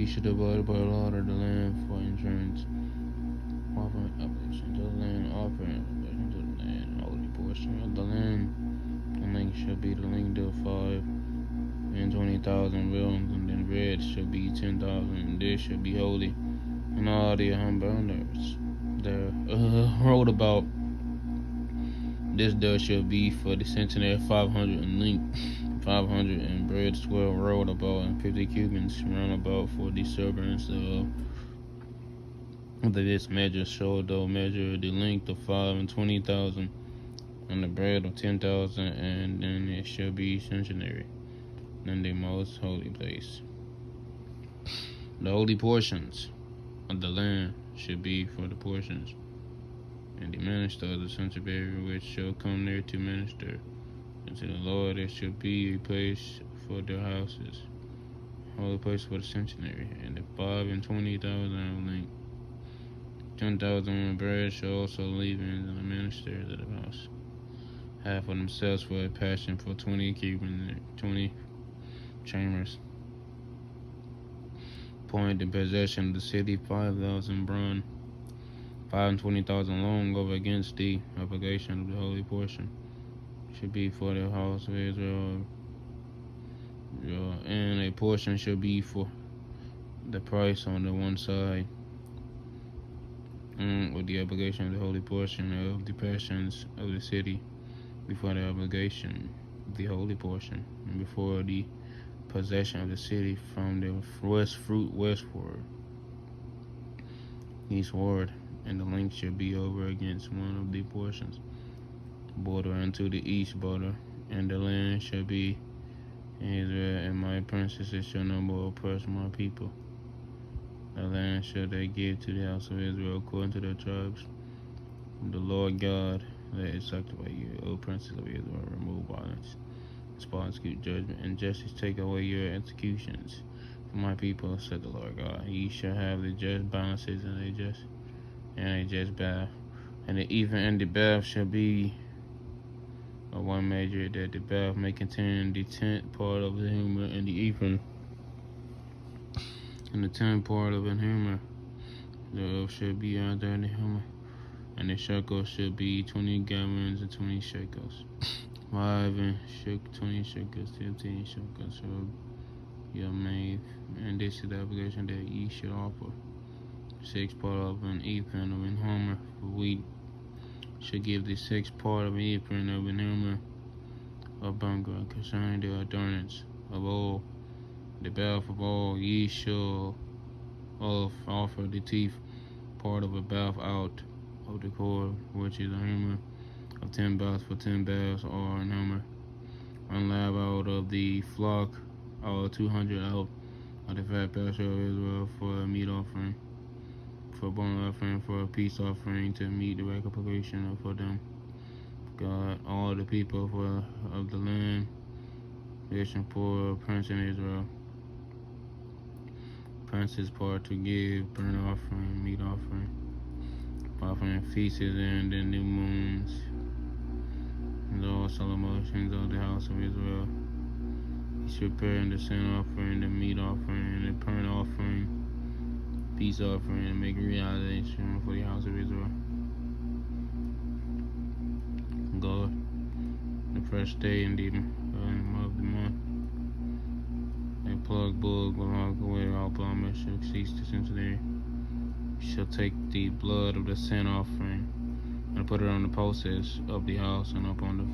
Ye shall divide by the lot of the land for insurance, offering obligation to the land, offering obligation to the land, holy portion of the land. The length shall be the length of 520,000 realms, and then bread shall be 10,000, and this shall be holy. And all the burners there wrote about this there shall be for the centenary 500 in length, 500 in breadth, 12 rolled about, and 50 cubits round about for the servants of this measure shall thou measure the length of 520,000, and the bread of 10,000, and then it shall be centenary in the most holy place. The holy portions of the land should be for the portions, and the minister of the sanctuary which shall come there to minister unto the Lord, there shall be a place for their houses, holy place for the sanctuary, and the 520,000 of length. 10,000 bread shall also leave in the ministers of the house, have for themselves for a passion for 20 cubits, 20 chambers. Point in possession of the city, 5,000 broad, 520,000 long, over against the obligation of the holy portion should be for the house of Israel, and a portion should be for the price on the one side, with the obligation of the holy portion of the passions of the city before the obligation of the holy portion, and before the possession of the city from the westward, eastward, and the length should be over against one of the portions, border unto the east border, and the land shall be Israel, and my princes shall no more oppress my people. The land shall they give to the house of Israel according to their tribes. The Lord God, let it sanctify you, O princes of Israel, remove violence, execute judgment, and justice, take away your executions. For my people, said the Lord God, ye shall have the just balances and a just bath, and the even and the bath shall be of one measure, that the bath may contain the 10th part of the humor, and the ephah, and the 10th part of an humor thereof shall be under the humor, and the shekel shall be 20 gallons and 20 shekels. 5 and 20 shekels, 15 shekels shall be made, and this is the obligation that ye should offer. 6 part of an ephah of an homer for wheat should give the 6th part of an ephah of an homer of burnt concerning the adornance of all, the bath of all, ye shall offer the 10th part of a bath out of the cord, which is a homer of 10 baths for 10 baths, or an homer. 1 lab out of the flock, or 200 out of the fat pasture of Israel for a meat offering, for a burnt offering, for a peace offering, to meet the reconciliation for them. God, all the people of the land, rich and poor, prince in Israel. Prince's part to give burnt offering, meat offering feasts, and the new moons, and all solemn motions of the house of Israel. He should prepare the sin offering, the meat offering, and the burnt offering, peace offering, and make realization for the house of Israel. God, the first day indeed of the month, a plug bull will walk away, all blemish shall cease to centenary. Shall take the blood of the sin offering and put it on the posts of the house, and upon the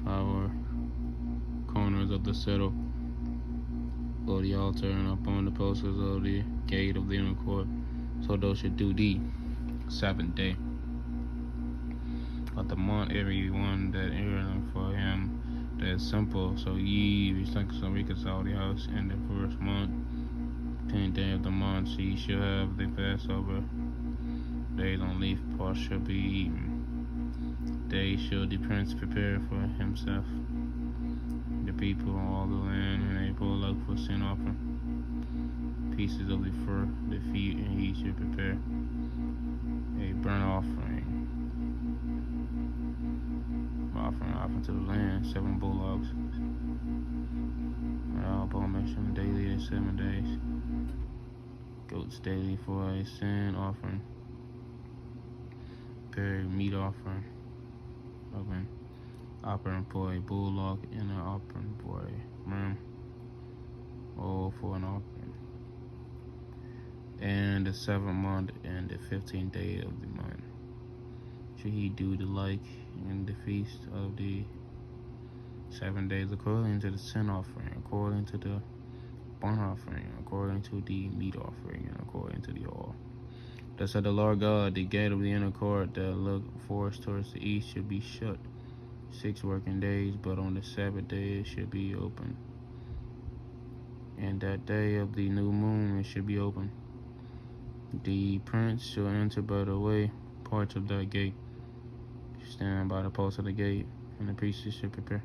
flower corners of the settle of the altar, and upon the posts of the gate of the inner court. So thou should do the 7th day of the month, every one that erreth for him that is simple. So ye reconcile the house in the first month, 10th day of the month. So ye shall have the Passover days on leaf parts shall be eaten. They shall the prince prepare for himself, the people of all the land, and a bullock for sin offering, pieces of the fur, the feet, and he should prepare a burnt offering to the land, 7 bullocks, all abomination daily in 7 days. goats daily for a sin offering. Prepare meat offering. Offering for a bullock and an offering for a ram, all for an offering. And the 7th month and the 15th day of the month should he do the like in the feast of the 7 days, according to the sin offering, according to the burnt offering, according to the meat offering, and according to the oil. Thus said the Lord God, the gate of the inner court that looked forth towards the east should be shut 6 working days, but on the Sabbath day it should be open. And that day of the new moon it should be open. The prince shall enter by the way parts of that gate, stand by the post of the gate, and the priest shall prepare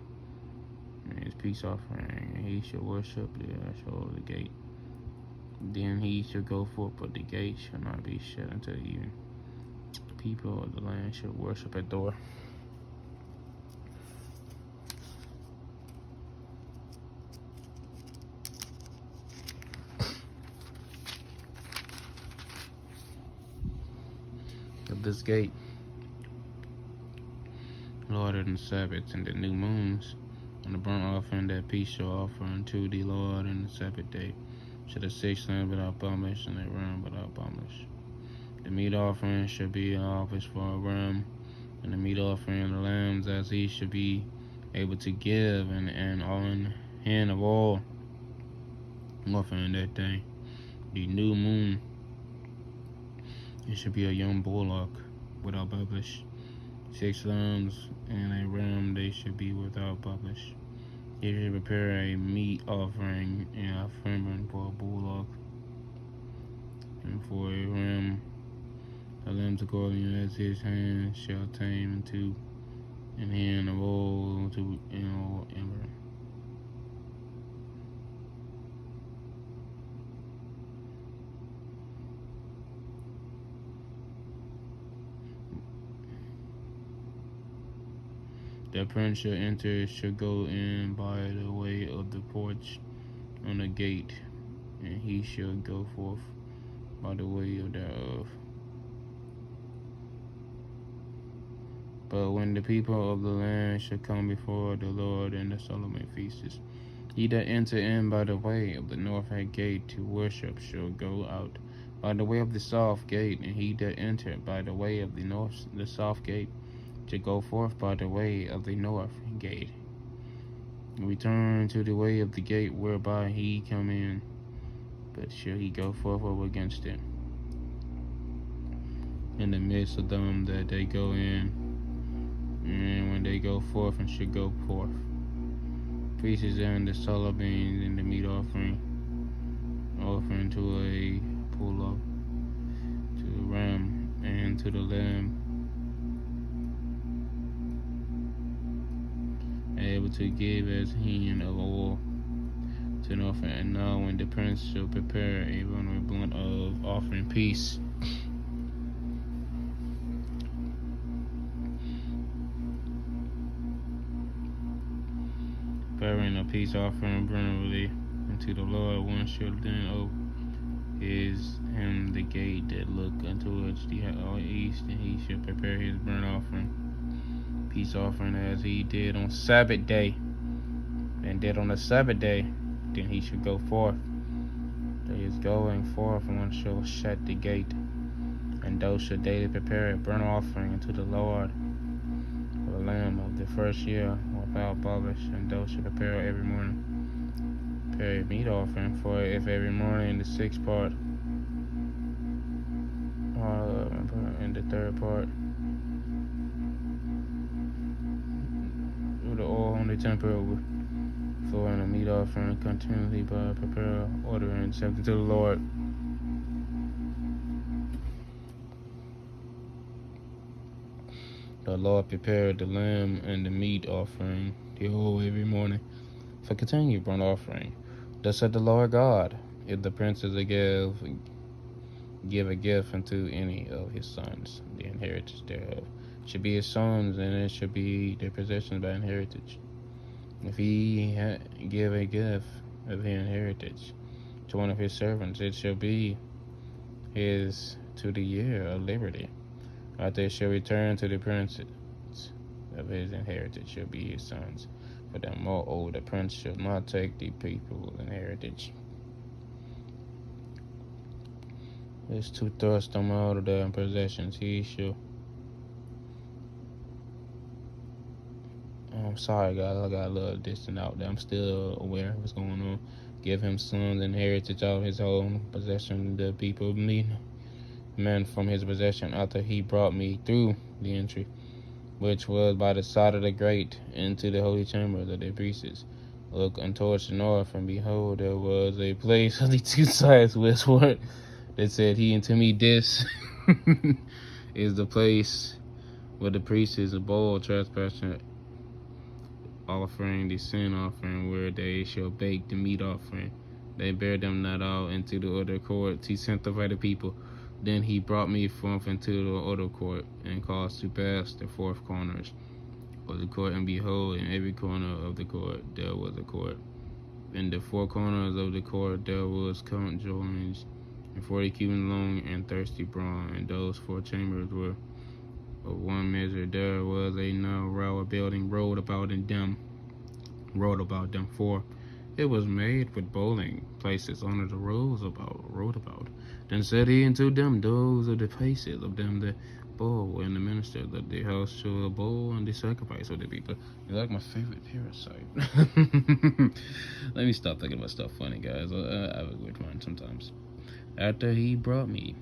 his peace offering, and he shall worship the threshold of the gate. Then he shall go forth, but the gate shall not be shut until even. The people of the land shall worship at the door. Of this gate, Lord, and the Sabbaths and the new moons, and the burnt offering that peace shall offer unto the Lord in the Sabbath day, shall the 6 lambs without blemish, and a ram without blemish. The meat offering shall be an office for a ram, and the meat offering of the lambs as he should be able to give, and on hand of all offering that day. The new moon, it should be a young bullock without blemish. 6 lambs and a ram, they should be without blemish. He should prepare a meat offering and a offering for a bullock, and for a ram, the lambs according as his hand shall tame to, and hand of all to all ember. The prince shall enter, shall go in by the way of the porch on the gate, and he shall go forth by the way of thereof. But when the people of the land shall come before the Lord in the solemn feasts, he that enter in by the way of the north gate to worship shall go out by the way of the south gate, and he that enter by the way of the south gate to go forth by the way of the north gate, return to the way of the gate whereby he come in, but shall he go forth over against it in the midst of them that they go in, and when they go forth and should go forth, pieces and the solar beans and the meat offering to a bullock, to the ram, and to the lamb, able to give as hand of oil to an offering. And now when the prince shall prepare a burnt blunt of offering peace, preparing a peace offering burningly unto the Lord, one shall then open him the gate that look unto the east, and he shall prepare his burnt offering, peace offering, as he did on Sabbath day, and did on the Sabbath day. Then he should go forth. That is going forth, one shall shut the gate, and those shall daily prepare a burnt offering unto the Lord, for the lamb of the first year without blemish, and those shall prepare every morning. Prepare a meat offering, for if every morning the 6th part, and the 3rd part, with the oil on the temper for a meat offering continually by prepare order and accepting to the Lord. The Lord prepared the lamb and the meat offering the whole every morning for continued burnt offering. Thus said the Lord God, if the princes give a gift unto any of his sons, the inheritance thereof should be his sons, and it should be their possessions by inheritance. If he give a gift of his inheritance to one of his servants, it shall be his to the year of liberty. After it shall return to the princes of his inheritance shall be his sons. For them moreover the prince shall not take the people's inheritance. Is to thrust them out of their possessions. He shall. I'm sorry, guys. I got a little distant out there. I'm still aware of what's going on. Give him sons and heritage of his own possession. The people need men from his possession after he brought me through the entry, which was by the side of the gate, into the holy chambers of the priests. Look untowards the north, and behold, there was a place on the two sides westward. That said he unto me, this is the place where the priest is a bowl trespassing offering, the sin offering, where they shall bake the meat offering. They bear them not out into the other court to sanctify the people. Then he brought me forth into the other court, and caused to pass the four corners of the court, and behold, in every corner of the court there was a court. In the four corners of the court there was joints, and 40 cubits long, and thirsty bronze, and those four chambers were of one measure. There was a narrow building rolled about them, for it was made with bowling places under the rolled about. Then said he unto them, those are the places of them that bowl, and the ministers of the house shall bowl and the sacrifice of the people. You're like my favorite parasite. Let me stop thinking about stuff funny, guys. I have a weird mind sometimes. After he brought me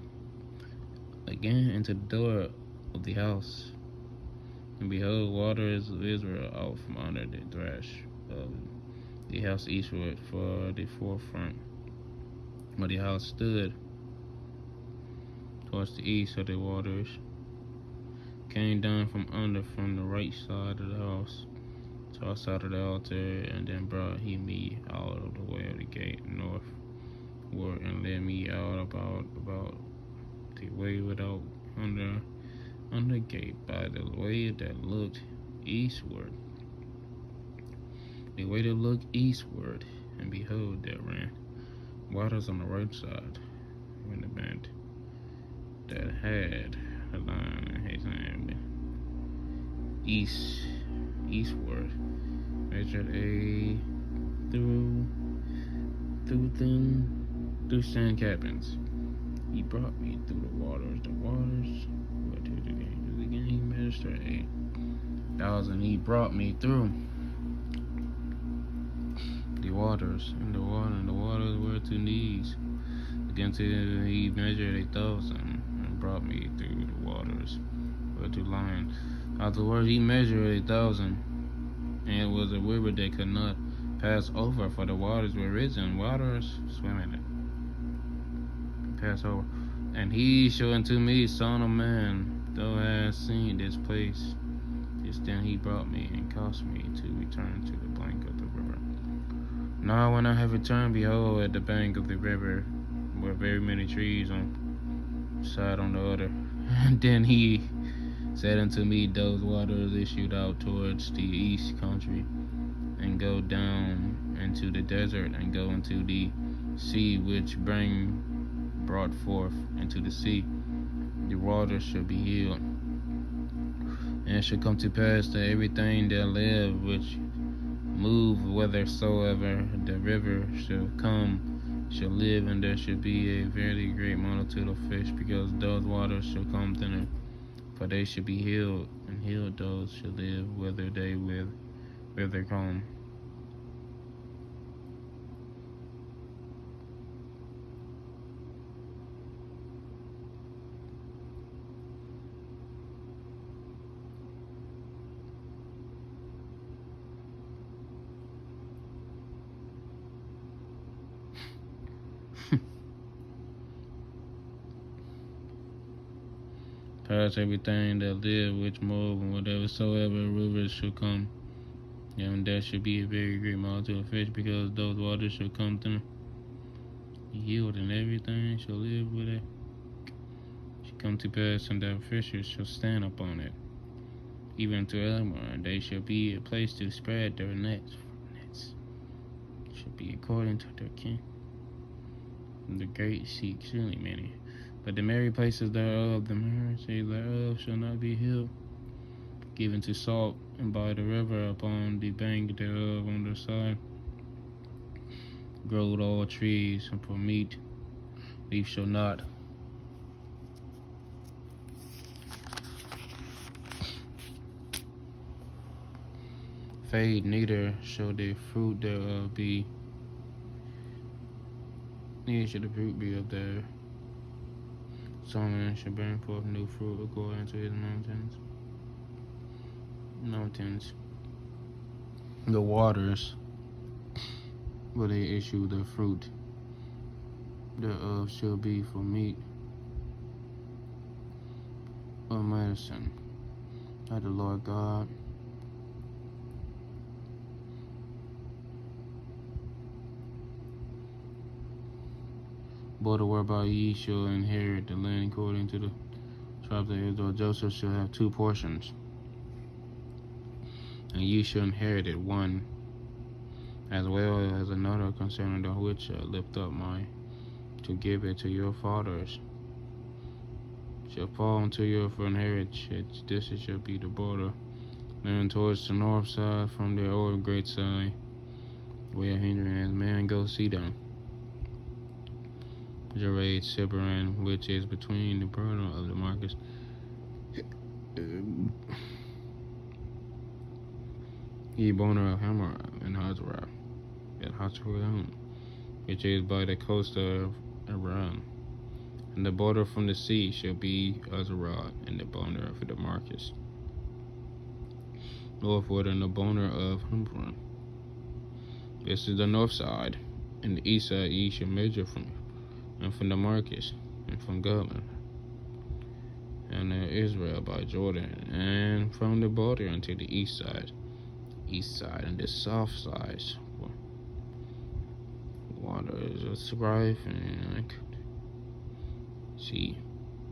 again into the door of the house, and behold, waters of Israel out from under the thrash of the house eastward for the forefront, where the house stood towards the east of the waters, came down from the right side of the house to outside of the altar, and then brought he me out of the way of the gate northward, and led me out about the way without under the gate by the way that looked eastward. The way that looked eastward, and behold, there ran waters on the right side, when the band that had a line in his hand eastward measured through sand cabins. He brought me through the waters where to the angels again. He measured 8,000. He brought me through the waters, and the waters were to knees. Again, he measured 8,000, and brought me through the waters were to lions. Afterwards, he measured 8,000, and it was a river that could not pass over, for the waters were risen. Waters swim in it, pass over. And he showed unto me, Son of man, thou hast seen this place. Just then he brought me and caused me to return to the bank of the river. Now when I have returned, behold, at the bank of the river were very many trees on side on the other. And then he said unto me, those waters issued out towards the east country, and go down into the desert, and go into the sea, which brought forth into the sea. The waters shall be healed. And it shall come to pass that everything that live which move whithersoever the river shall come shall live, and there shall be a very great multitude of fish, because those waters shall come thither. For they shall be healed, and healed those shall live whither they come. Pass everything that live which move, and whateversoever rivers shall come, and there shall be a very great multitude of fish, because those waters shall come to them. Yield, and everything shall live with it. Shall come to pass, and the fishers shall stand upon it, even to Elmore, and they shall be a place to spread their nets. Shall be according to their kin. And the great sea exceedingly many. But the married places thereof, the marriage thereof shall not be healed, given to salt, and by the river upon the bank thereof on the side growed all trees, and for meat leaf shall not. Fade, neither shall the fruit thereof be, neither shall the fruit be of there. Solomon shall bring forth new fruit according to his mountains. The waters where they issue the fruit thereof shall be for meat or medicine, by the Lord God. Border whereby ye shall inherit the land according to the tribes of Israel. Joseph shall have 2 portions, and ye shall inherit it one, as well as another, concerning the which I lift up mine, to give it to your fathers. Shall fall unto you for inheritance. This shall be the border, and towards the north side, from the old great side, where Henry man go see them. Jared Siberan, which is between the border of the Marcus Ebona of Hammer and Hazara, and Hazaraim, which is by the coast of Aram. And the border from the sea shall be Azarad, and the border of the Marcus northward, and the border of Humbron. This is the north side, and the east side ye shall measure from it, and from the Marcus, and from Golan, and Israel by Jordan, and from the border unto the east side, and the south side. Water is a strife, and I could see,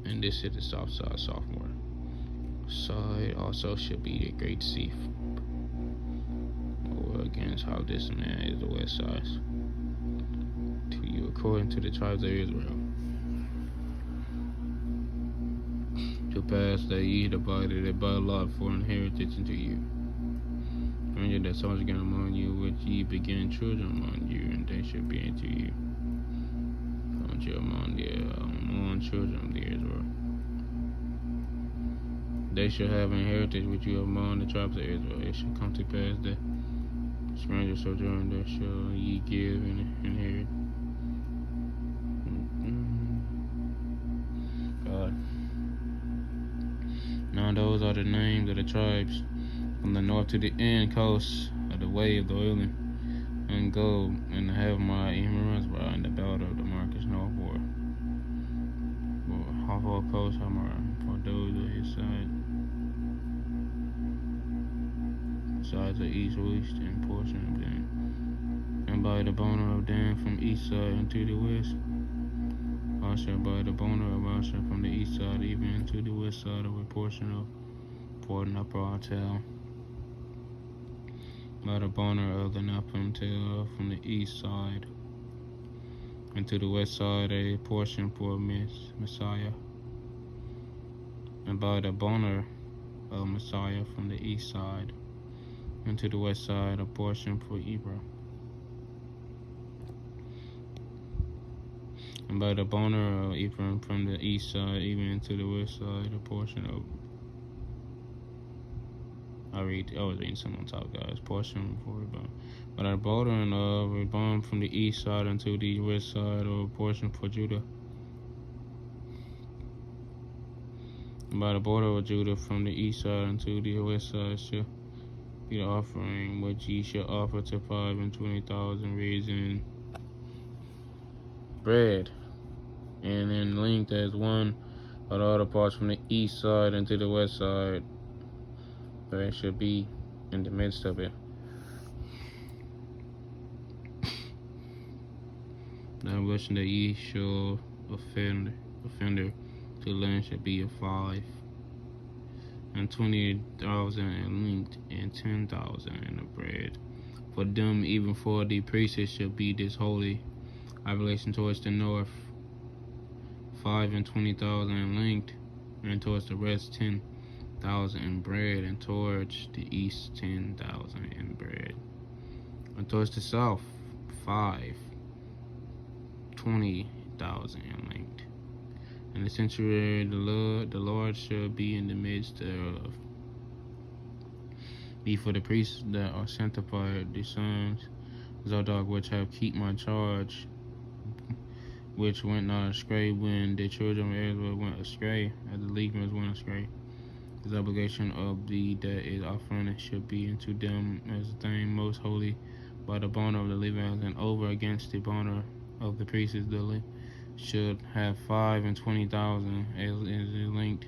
and this is the south side, sophomore side also shall be the great sea, over against how this man is the west side. To you according to the tribes of Israel, to pass that ye divided it by lot for inheritance unto you. Stranger that sojourn among you, which ye began children among you, and they shall be unto you. Don't you among children of the Israel. They shall have inheritance with you among the tribes of Israel. It shall come to pass that stranger sojourn there shall ye give and inherit. God. Now those are the names of the tribes from the north to the end coast of the way of the oil and gold, and have my Emerald in the belt of the Marcus northward. Half all coast Hamar for those of his side. Sides of east, west, and portion of them, and by the boner of Dan from east side unto the west. Also by the boner of Asher from the east side even into the west side of a portion of Port Napratel. By the boner of the Napim tail from the east side, and to the west side a portion for Messiah. And by the boner of Messiah from the east side, and to the west side a portion for Ebra. And by the boner of Ephraim from the east side, even to the west side, a portion of. I was reading some on top, guys. Portion for Rebon. But the border of Rebon from the east side unto the west side, or a portion for Judah. And by the border of Judah from the east side unto the west side shall be the offering which ye shall offer to 25,000 raisin bread, and in length as one of the other parts from the east side into the west side, but it should be in the midst of it. The blessing that ye shall offender to the land shall be of 5, and 20,000 in length, and 10,000 in the bread. For them, even for the priests, shall be this holy oblation towards the north. 5 and 20,000 in length, and towards the west 10,000 in breadth, and towards the east 10,000 in breadth, and towards the south 5 20,000 in length. And the sanctuary the Lord shall be in the midst thereof. Be for the priests that are sanctified, the sons Zadok, which have keep my charge, which went not astray when the children of Israel went astray, as the Levites went astray. The obligation of the that is offering should be unto them as a thing most holy by the honor of the Levites, and over against the honor of the priests the should have 5 and 20,000 as is linked,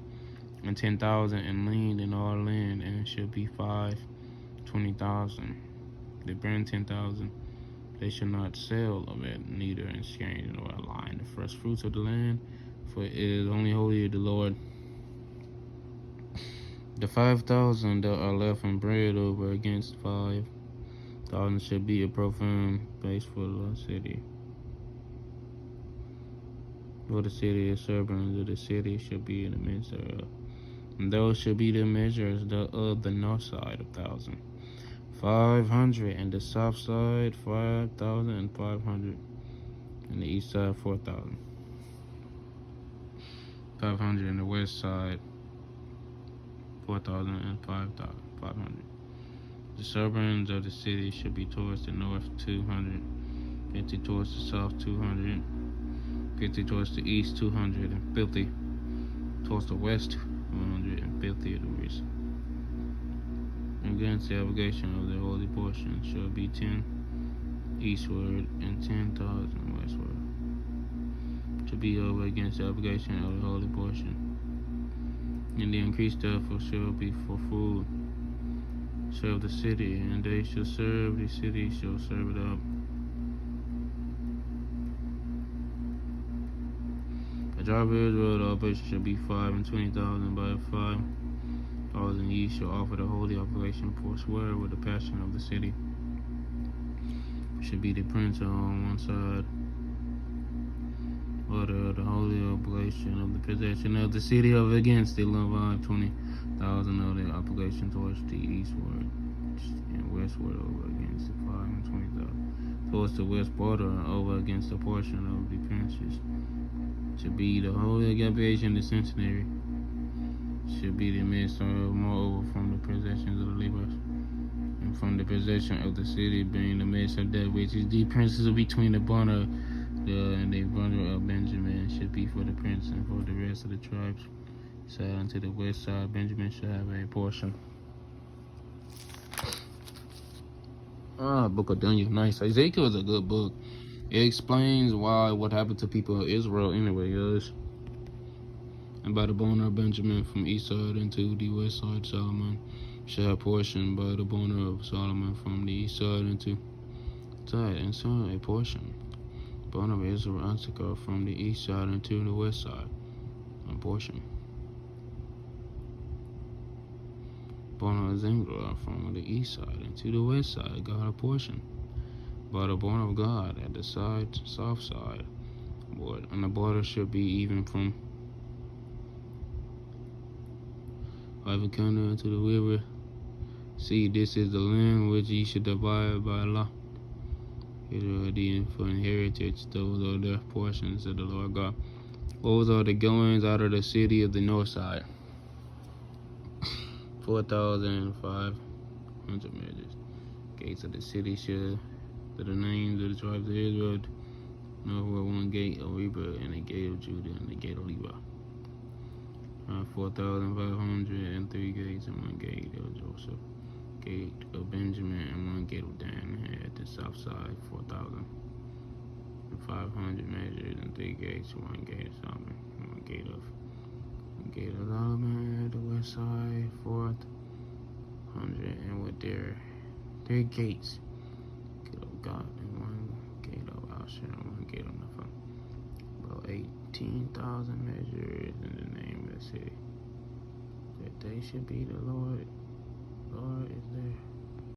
and 10,000 in lean in all land, and it should be 5 20,000. They burn 10,000. They shall not sell of it, neither in exchange nor lie in the first fruits of the land, for it is only holy to the Lord. The 5,000 that are left in bread over against 5,000 should be a profane base for the city. For the city of servants of the city should be in the midst thereof. And those should be the measures of the north side of 1,000. 500, and the south side 5,500, and the east side 4,000. 500, and the west side 4,000 and 5,500. The servants of the city should be towards the north 200, 50 towards the south 200, 50 towards the east 200, and 50 towards the west 150 of the west. Against the obligation of the holy portion shall be 10 eastward and 10,000 westward, to be over against the obligation of the holy portion. And the increase therefore shall be for food. Serve the city, and they shall serve the city, shall serve it up. The tribe of Israel, the operation shall be 5 and 20,000 by 5,000. Ye shall offer the holy oblation for swear with the passion of the city. Should be the prince on one side. Order of the holy oblation of the possession of the city of against the Levite 20,000 of the obligation towards the eastward and westward over against the 5 and 20,000. Towards the west border and over against the portion of the princes. Should be the holy obligation the centenary. Should be the midst of moreover from the possessions of the Levites, and from the possession of the city, being the midst of that which is the princes between the border and the border of Benjamin should be for the prince, and for the rest of the tribes. Side unto the west side, Benjamin shall have a portion. Book of Daniel, nice. Ezekiel is a good book. It explains what happened to people of Israel anyway, guys. And by the border of Benjamin from east side into the west side, Solomon shall have portion. By the border of Solomon from the east side into side, and so a portion. Border of Israel, Issachar from the east side into the west side, a portion. Border of Zebulun from the east side into the west side, got a portion. By the border of God at the south side, and the border should be even from Ivacana to the river. See, this is the land which ye should divide by law. Israel for inheritance, those are the portions of the Lord God. Those are the goings out of the city of the north side. 4,500 measures. Gates of the city shall, to the names of the tribes of Israel, northward one gate of Reba, and a gate of Judah, and a gate of Levi. 4,503 gates, and one gate of Joseph, gate of Benjamin, and one gate of Dan. At the south side, 4,500 measures, and 3 gates, one gate of Solomon, and one gate of Solomon. At the west side, 400, and with their 3 gates, gate of God, and one gate of Asher, and one gate of Naphtali. About 18,000 measures in the name of the city. That they should be the Lord. Lord is there.